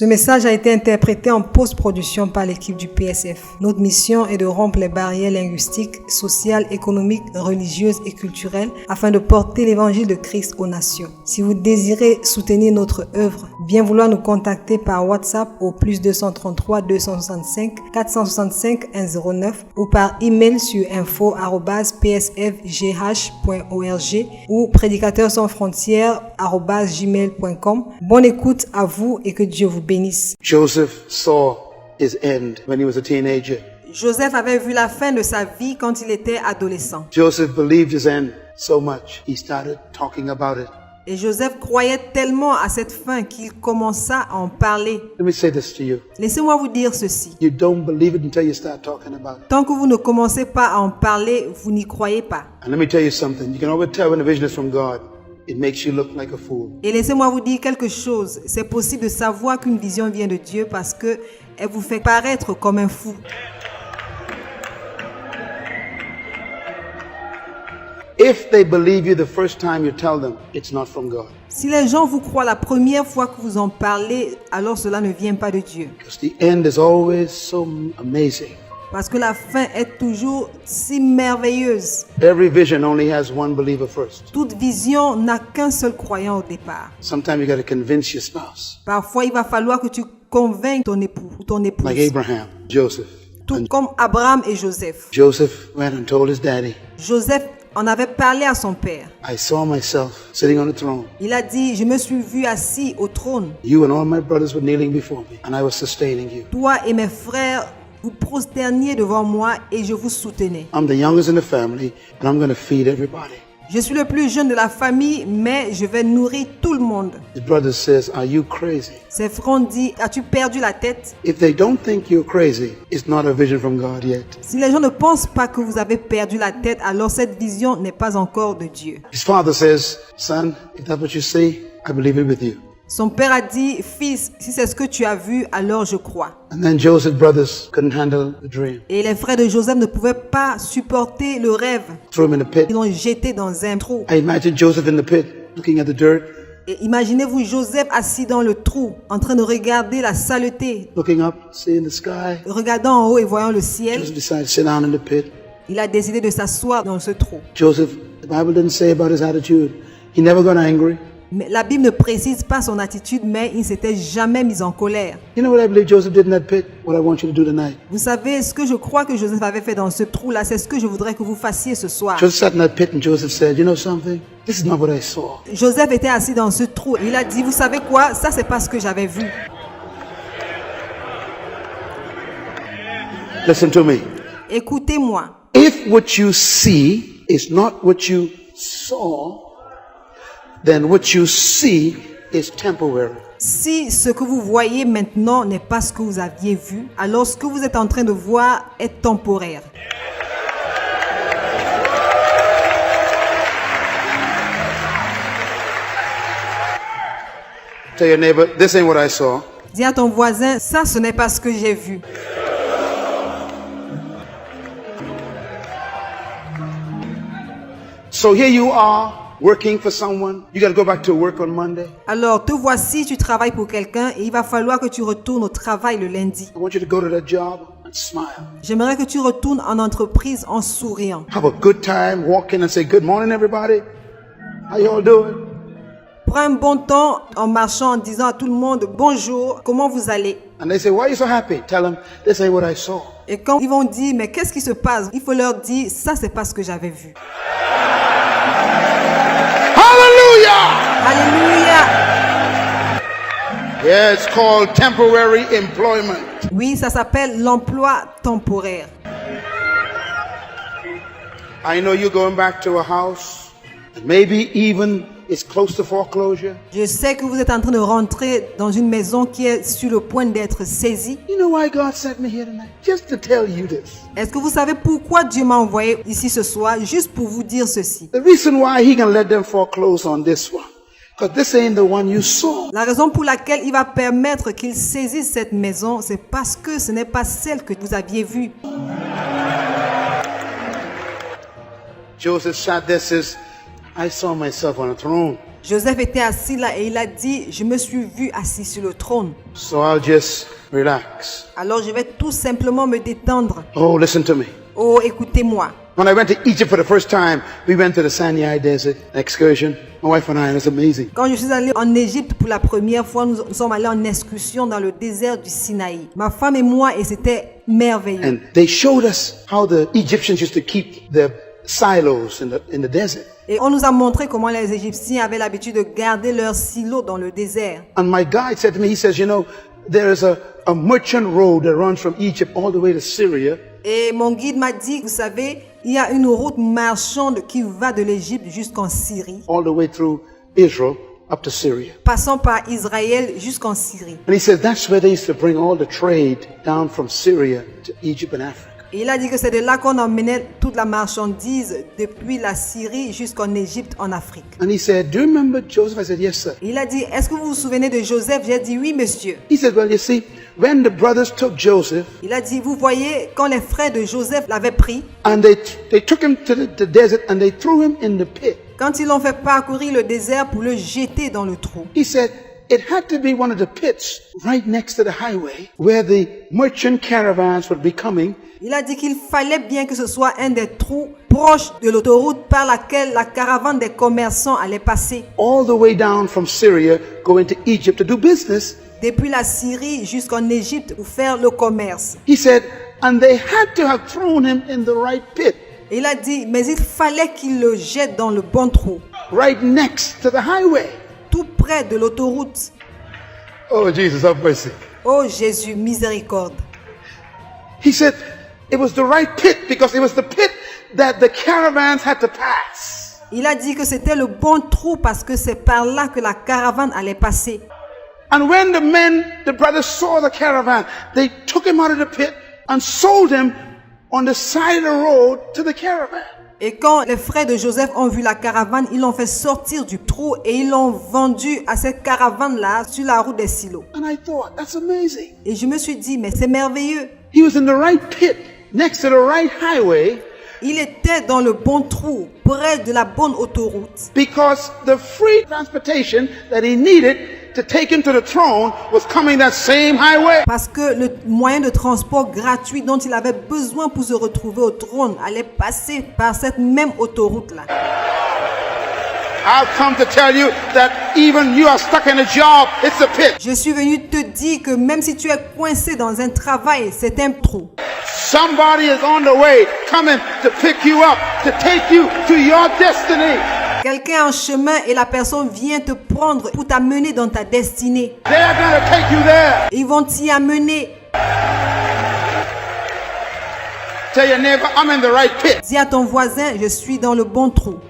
Ce message a été interprété en post-production par l'équipe du PSF. Notre mission est de rompre les barrières linguistiques, sociales, économiques, religieuses et culturelles afin de porter l'évangile de Christ aux nations. Si vous désirez soutenir notre œuvre, bien vouloir nous contacter par WhatsApp au +233 265 465 109 ou par email sur info@psfgh.org ou prédicateurssansfrontières@gmail.com. Bonne écoute à vous et que Dieu vous bénisse. Joseph saw his end when he was a teenager. Joseph avait vu la fin de sa vie quand il était adolescent. Joseph believed his end so much, he started talking about it. Et Joseph croyait tellement à cette fin qu'il commença à en parler. Let me say this to you. Laissez-moi vous dire ceci. You don't believe it until you start talking about it. Tant que vous ne commencez pas à en parler, vous n'y croyez pas. And let me tell you something. You can always tell when a vision is from God. It makes you look like a fool. Et laissez-moi vous dire quelque chose. C'est possible de savoir qu'une vision vient de Dieu parce que elle vous fait paraître comme un fou. If they believe you the first time you tell them, it's not from God. Si les gens vous croient la première fois que vous en parlez, alors cela ne vient pas de Dieu. Because the end is always so amazing. Parce que la fin est toujours si merveilleuse. Every vision only has one believer first. Toute vision n'a qu'un seul croyant au départ. Sometimes you got to convince your spouse. Parfois, il va falloir que tu convainques ton époux ou ton épouse. Like Abraham, Joseph. Tout comme Abraham et Joseph. Joseph went and told his daddy, Joseph en avait parlé à son père. I saw myself sitting on the throne. Il a dit, je me suis vu assis au trône. You and all my brothers were kneeling before me, and I was sustaining you. Toi et mes frères, vous prosterniez devant moi et je vous soutenais. I'm the youngest in the family, and I'm going to feed everybody. Je suis le plus jeune de la famille, mais je vais nourrir tout le monde. The brother says, are you crazy? Ses frères ont dit, as-tu perdu la tête? If they don't think you're crazy, it's not a vision from God yet. Si les gens ne pensent pas que vous avez perdu la tête, alors cette vision n'est pas encore de Dieu. His father says, son, if that's what you see, I believe it with you. Son père a dit, fils, si c'est ce que tu as vu, alors je crois. And then Joseph's brothers couldn't handle the dream. Et les frères de Joseph ne pouvaient pas supporter le rêve. Threw him in the pit. Ils l'ont jeté dans un trou. I imagine Joseph in the pit, looking at the dirt, Et imaginez-vous Joseph assis dans le trou, en train de regarder la saleté, looking up, seeing the sky. regardant en haut et voyant le ciel. Joseph decided to sit down in the pit. Il a décidé de s'asseoir dans ce trou. Joseph, the Bible didn't say about his attitude. He never got angry. Mais la Bible ne précise pas son attitude, mais il ne s'était jamais mis en colère. You know what I believe Joseph did in that pit? What I want you to do tonight. Vous savez, ce que je crois que Joseph avait fait dans ce trou-là, c'est ce que je voudrais que vous fassiez ce soir. Joseph sat in that pit and Joseph said, you know something? This is not what I saw. Joseph était assis dans ce trou. Il a dit, vous savez quoi? Ça, c'est pas ce que j'avais vu. Listen to me. Écoutez-moi. If what you see is not what you saw, then what you see is temporary. Si ce que vous voyez maintenant n'est pas ce que vous aviez vu, alors ce que vous êtes en train de voir est temporaire. Tell your neighbor, this ain't what I saw. Dis à ton voisin, ça ce n'est pas ce que j'ai vu. So here you are, working for someone. You got to go back to work on Monday. Alors te voici, tu travailles pour quelqu'un et il va falloir que tu retournes au travail le lundi. I want you to go to that job and smile. J'aimerais que tu retournes en entreprise en souriant. Have a good time, walk in and say, good morning, everybody. How you all doing? Prends un bon temps en marchant en disant à tout le monde bonjour, comment vous allez? And they say, why are you so happy? Tell them, this ain't what I saw. Et quand ils vont dire mais qu'est-ce qui se passe? Il faut leur dire ça c'est pas ce que j'avais vu. Hallelujah! Alléluia! Yeah, it's called temporary employment. Oui, ça s'appelle l'emploi temporaire. I know you're going back to a house, and maybe even it's close to foreclosure. Je sais que vous êtes en train de rentrer dans une maison qui est sur le point d'être saisie. You know why God sent me here tonight? Just to tell you this. Est-ce que vous savez pourquoi Dieu m'a envoyé ici ce soir? Juste pour vous dire ceci. The reason why He can let them foreclose on this one, because this ain't the one you saw. La raison pour laquelle il va permettre qu'ils saisissent cette maison, c'est parce que ce n'est pas celle que vous aviez vue. Joseph sat there, says, I saw myself on a throne. Joseph était assis là et il a dit, je me suis vu assis sur le trône. So I'll just relax. Alors je vais tout simplement me détendre. Oh, listen to me. Oh, écoutez-moi. When I went to Egypt for the first time, we went to the Sinai Desert excursion. My wife and I, it was amazing. Quand je suis allé en Égypte pour la première fois, nous sommes allés en excursion dans le désert du Sinaï. Ma femme et moi, et c'était merveilleux. And they showed us how the Egyptians used to keep their silos in the desert. Et on nous a montré comment les Égyptiens avaient l'habitude de garder leurs silos dans le désert. And my guide said to me, he says, you know, there is a merchant road that runs from Egypt all the way to Syria. Et mon guide m'a dit, vous savez, il y a une route marchande qui va de l'Égypte jusqu'en Syrie, All the way through Israel up to Syria. passant par Israël jusqu'en Syrie. And he says that's where they used to bring all the trade down from Syria to Egypt and Africa. Et il a dit que c'est de là qu'on emmenait toute la marchandise depuis la Syrie jusqu'en Égypte, en Afrique. And he said, do you remember Joseph? I said, yes, sir. Et il a dit, est-ce que vous vous souvenez de Joseph? J'ai dit, oui, monsieur. He said, well, you see, when the brothers took Joseph Il a dit, vous voyez, quand les frères de Joseph l'avaient pris, and they took him to the desert and they threw him in the pit. quand ils l'ont fait parcourir le désert pour le jeter dans le trou, He said, it had to be one of the pits right next to the highway where the merchant caravans would be coming. il a dit qu'il fallait bien que ce soit un des trous proches de l'autoroute par laquelle la caravane des commerçants allait passer, All the way down from Syria, going to Egypt to do business. depuis la Syrie jusqu'en Égypte pour faire le commerce. He said, and they had to have thrown him in the right pit, Et il a dit, mais il fallait qu'il le jette dans le bon trou, right next to the highway. tout près de l'autoroute. Oh, Jesus, have mercy. Oh Jésus, miséricorde. He said, it was the right pit because it was the pit that the caravans had to pass. Il a dit que c'était le bon trou parce que c'est par là que la caravane allait passer. And when the brothers saw the caravan, they took him out of the pit and sold him on the side of the road to the caravan. Et quand les frères de Joseph ont vu la caravane, ils l'ont fait sortir du trou et ils l'ont vendu à cette caravane-là sur la route des silos. And I thought, that's amazing. Et je me suis dit, mais c'est merveilleux. He was in the right pit, next to the right highway, Il était dans le bon trou, près de la bonne autoroute. because the free transportation that he needed to take him to the throne was coming that same highway. Parce que le moyen de transport gratuit dont il avait besoin pour se retrouver au trône allait passer par cette même autoroute-là. I've come to tell you that even you are stuck in a job, it's a pit. Je suis venu te dire que même si tu es coincé dans un travail, c'est un trou. Somebody is on the way coming to pick you up, to take you to your destiny. Quelqu'un est en chemin et la personne vient te prendre pour t'amener dans ta destinée. They're going to take you there. Ils vont t'y amener. Tell your neighbor, I'm in the right pit. Dis à ton voisin, je suis dans le bon trou.